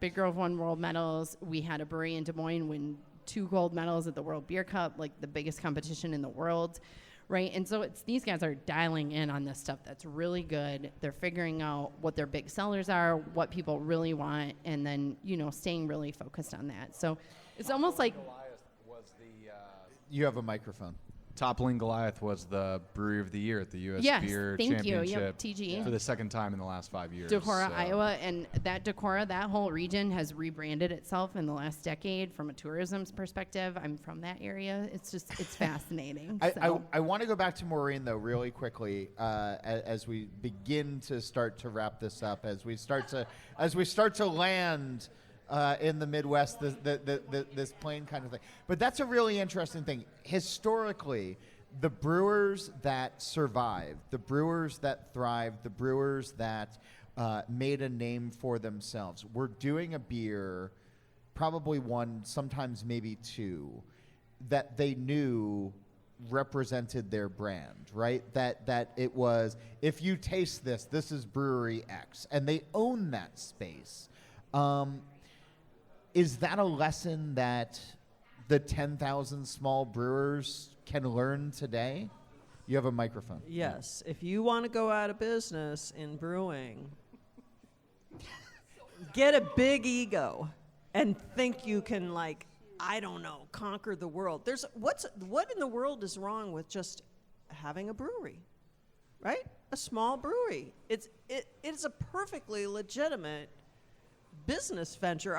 Big Grove won world medals. We had a brewery in Des Moines win 2 gold medals at the World Beer Cup, like the biggest competition in the world, right? And so these guys are dialing in on this stuff that's really good. They're figuring out what their big sellers are, what people really want, and then, staying really focused on that. So it's almost like... You have a microphone. Toppling Goliath was the Brewery of the Year at the U.S. Yes, Beer thank you. Championship Yep, TG. for the second time in the last 5 years. Decorah, Iowa, and that whole region has rebranded itself in the last decade from a tourism perspective. I'm from that area. It's fascinating. I want to go back to Maureen, though, really quickly as we begin to start to wrap this up, as we start to land in the Midwest, this plane kind of thing. But that's a really interesting thing. Historically, the brewers that survived, the brewers that thrived, the brewers that made a name for themselves were doing a beer, probably one, sometimes maybe two, that they knew represented their brand, right? That it was, if you taste this, this is Brewery X, and they own that space. Is that a lesson that the 10,000 small brewers can learn today? You have a microphone. Yes. If you want to go out of business in brewing, get a big ego and think you can, conquer the world. What in the world is wrong with just having a brewery, right? A small brewery. It's a perfectly legitimate business venture.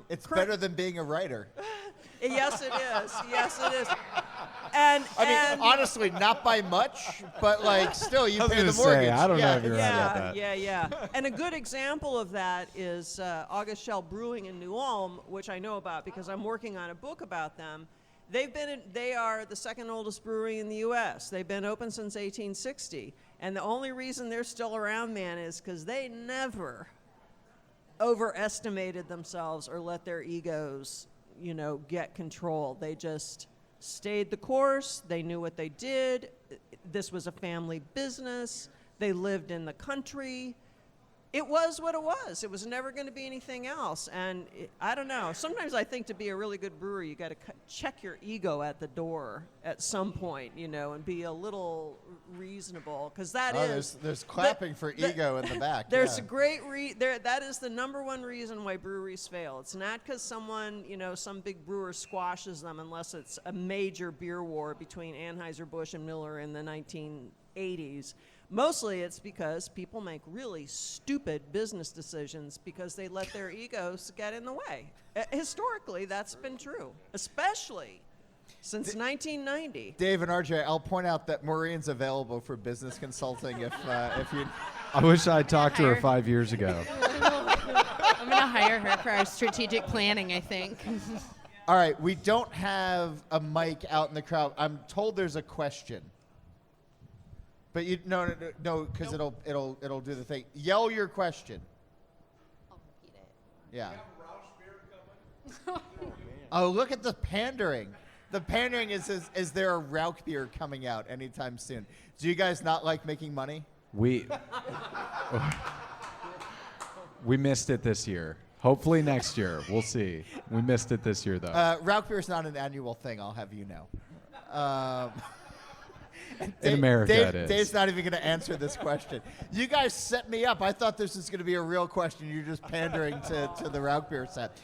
It's better than being a writer. Yes, it is. Yes, it is. And honestly, not by much, but still, you pay the mortgage. I don't know if you're right about that. Yeah. And a good example of that is August Shell Brewing in New Ulm, which I know about because I'm working on a book about them. They are the second oldest brewery in the U.S. They've been open since 1860, and the only reason they're still around, man, is because they never overestimated themselves or let their egos, get control. They just stayed the course. They knew what they did. This was a family business. They lived in the country. It was what it was. It was never going to be anything else. And I don't know. Sometimes I think to be a really good brewer, you got to check your ego at the door at some point, and be a little reasonable, because there's clapping for ego in the back. There's a great that is the number one reason why breweries fail. It's not because someone, some big brewer squashes them, unless it's a major beer war between Anheuser-Busch and Miller in the 1980s. Mostly it's because people make really stupid business decisions because they let their egos get in the way. Historically, that's been true, especially since 1990. Dave and RJ, I'll point out that Maureen's available for business consulting if you... I wish I'd talked to her 5 years ago. I'm going to hire her for our strategic planning, I think. All right, we don't have a mic out in the crowd. I'm told there's a question. But no, because it'll do the thing. Yell your question. I'll repeat it. Yeah. Oh, look at the pandering. The pandering is there a Rauch beer coming out anytime soon? Do you guys not like making money? We missed it this year. Hopefully next year. We'll see. We missed it this year, though. Rauch beer is not an annual thing, I'll have you know. In America, it is. Dave's not even going to answer this question. You guys set me up. I thought this was going to be a real question. You're just pandering to the Rauch beer set.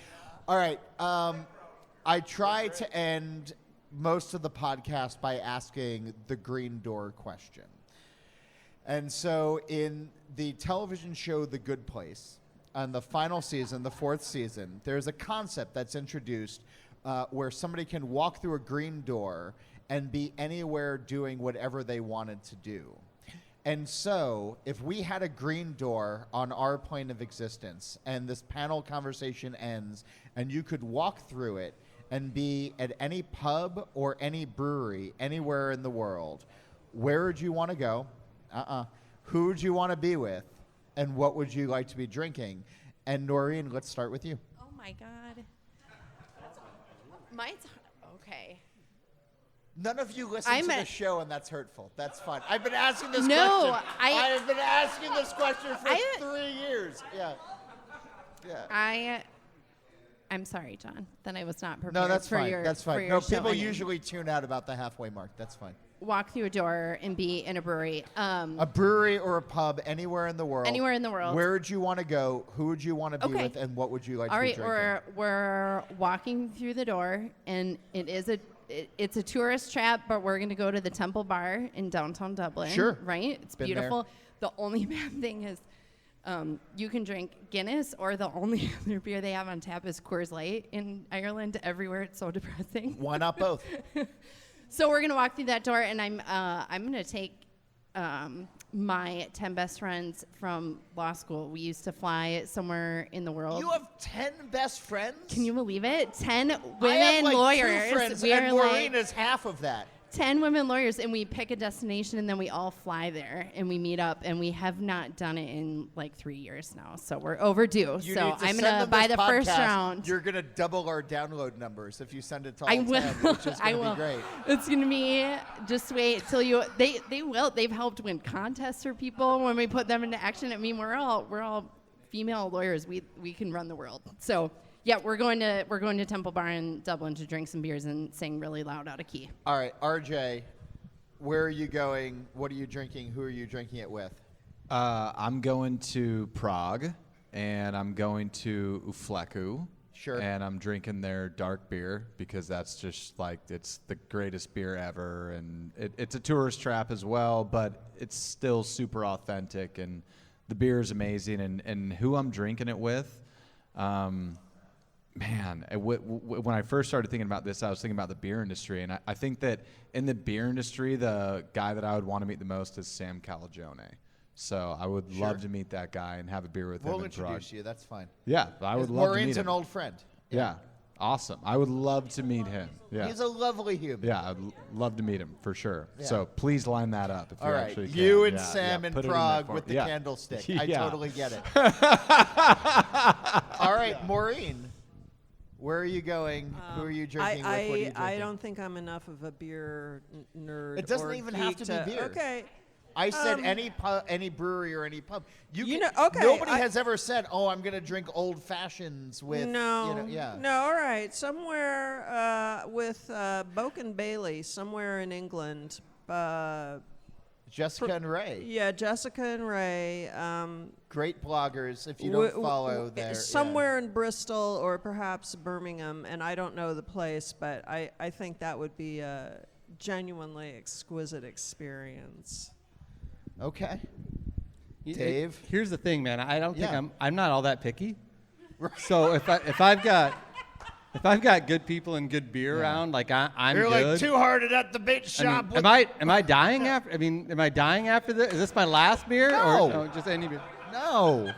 All right. I try to end most of the podcast by asking the green door question. And so in the television show The Good Place, on the final season, the 4th season, there's a concept that's introduced where somebody can walk through a green door and be anywhere doing whatever they wanted to do. And so if we had a green door on our plane of existence and this panel conversation ends and you could walk through it and be at any pub or any brewery anywhere in the world, where would you want to go? Who would you want to be with? And what would you like to be drinking? And Noreen, let's start with you. Oh my God. Mine's okay. None of you listen to the show, and that's hurtful. That's fine. I've been asking this question. I have been asking this question for 3 years. Yeah. I'm sorry, John, that I was not prepared. No, that's for fine. Your, that's for fine. your No, show people ending. usually tune out about the halfway mark. That's fine. Walk through a door and be in a brewery. A brewery or a pub anywhere in the world. Anywhere in the world. Where would you want to go? Who would you want to be Okay. with? And what would you like All to be right, drinking? we're walking through the door, and it's a tourist trap, but we're going to go to the Temple Bar in downtown Dublin. Sure. Right? It's Been beautiful. The only bad thing is you can drink Guinness, or the only other beer they have on tap is Coors Light in Ireland. Everywhere, it's so depressing. Why not both? So we're gonna walk through that door, and I'm gonna take my 10 best friends from law school. We used to fly somewhere in the world. You have 10 best friends? Can you believe it? 10 I have women like lawyers. 2 friends, We and are Maureen like is half of that. 10 women lawyers, and we pick a destination, and then we all fly there, and we meet up, and we have not done it in like 3 years now, so we're overdue. You So need to I'm send gonna them buy this the first podcast. round. You're gonna double our download numbers if you send it to all I 10, will. which is I gonna will. be great. It's gonna be just wait till you. They will. They've helped win contests for people when we put them into action. I mean, we're all female lawyers. We can run the world. So yeah, we're going to Temple Bar in Dublin to drink some beers and sing really loud out of key. All right, RJ, where are you going? What are you drinking? Who are you drinking it with? I'm going to Prague, and I'm going to Ufleku. Sure. And I'm drinking their dark beer because that's just like, it's the greatest beer ever. And it's a tourist trap as well, but it's still super authentic. And the beer is amazing. And who I'm drinking it with, man, when I first started thinking about this, I was thinking about the beer industry. And I think that in the beer industry, the guy that I would want to meet the most is Sam Calagione. So I would love to meet that guy and have a beer with him We'll in Prague. introduce you. That's fine. Yeah, I would love to meet Maureen's him. an old friend. Yeah, awesome. I would love to meet him. Yeah, He's a lovely human. yeah, I'd love to meet him for sure. Yeah. So please line that up if All you right, actually can. you and Yeah, Sam yeah, in put it there Prague for with me. the Yeah. candlestick. I Yeah. totally get it. All right, Maureen, where are you going? Who are you drinking with? What are you drinking? I don't think I'm enough of a beer nerd. It doesn't or even have geek to be beer. Okay. I said any brewery or any pub. Okay, Nobody has ever said, "Oh, I'm going to drink old fashions with." No, yeah. no. All right, somewhere with Boke and Bailey, somewhere in England. Jessica and Ray, Yeah, Jessica and Ray. great bloggers. If you don't follow, there somewhere in Bristol or perhaps Birmingham, and I don't know the place, but I think that would be a genuinely exquisite experience. Okay. Y- Dave? Here's the thing, man. I don't think Yeah. I'm not all that picky. So if I've got good people and good beer around, like I'm You're good. like two-hearted at the bait shop. am I dying after? I mean, am I dying after this? Is this my last beer No. or no, just any beer? No.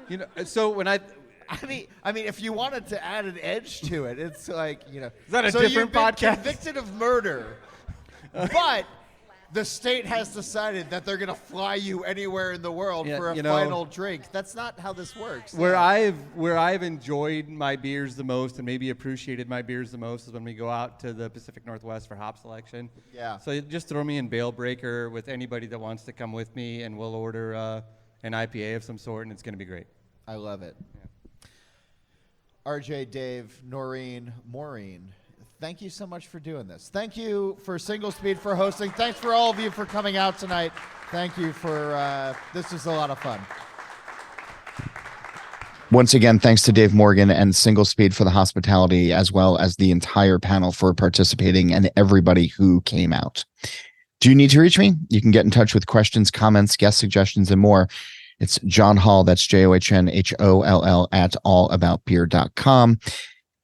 You know, so when I I mean, if you wanted to add an edge to it, it's like, Is that a so different you've been podcast? convicted of murder, but the state has decided that they're going to fly you anywhere in the world Yeah, for a you know, final drink. That's not how this works. where I've enjoyed my beers the most and maybe appreciated my beers the most is when we go out to the Pacific Northwest for hop selection. Yeah. So just throw me in Bale Breaker with anybody that wants to come with me, and we'll order an IPA of some sort, and it's going to be great. I love it. RJ, Dave, Noreen, Maureen, thank you so much for doing this. Thank you for SingleSpeed for hosting. Thanks for all of you for coming out tonight. Thank you for, this was a lot of fun. Once again, thanks to Dave Morgan and SingleSpeed for the hospitality, as well as the entire panel for participating and everybody who came out. Do you need to reach me? You can get in touch with questions, comments, guest suggestions, and more. It's John Hall, that's JOHNHOLL at allaboutbeer.com.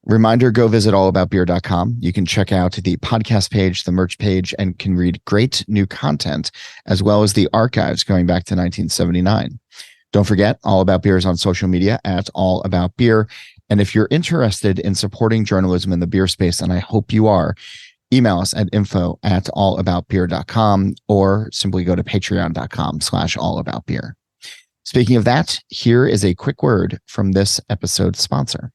Reminder, go visit allaboutbeer.com. You can check out the podcast page, the merch page, and can read great new content, as well as the archives going back to 1979. Don't forget, All About Beer is on social media at All About Beer. And if you're interested in supporting journalism in the beer space, and I hope you are, email us at info@allaboutbeer.com or simply go to patreon.com/allaboutbeer. Speaking of that, here is a quick word from this episode's sponsor.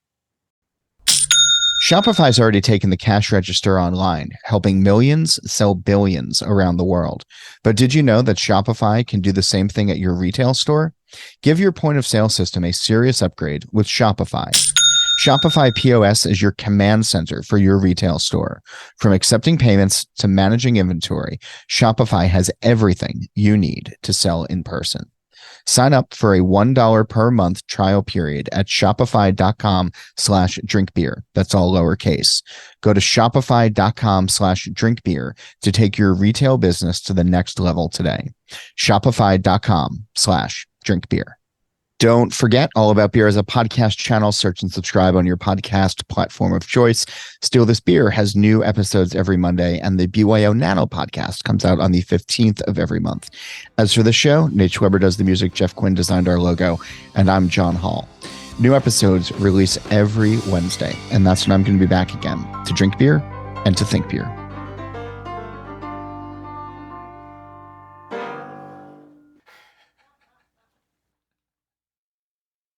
Shopify's already taken the cash register online, helping millions sell billions around the world. But did you know that Shopify can do the same thing at your retail store? Give your point of sale system a serious upgrade with Shopify. Shopify POS is your command center for your retail store. From accepting payments to managing inventory, Shopify has everything you need to sell in person. Sign up for a $1 per month trial period at shopify.com/drinkbeer. That's all lowercase. Go to shopify.com/drinkbeer to take your retail business to the next level today. Shopify.com/drinkbeer. Don't forget, All About Beer is a podcast channel. Search and subscribe on your podcast platform of choice. Steal This Beer has new episodes every Monday, and the BYO Nano podcast comes out on the 15th of every month. As for the show, Nate Schweber does the music, Jeff Quinn designed our logo, and I'm John Hall. New episodes release every Wednesday, and that's when I'm going to be back again to drink beer and to think beer.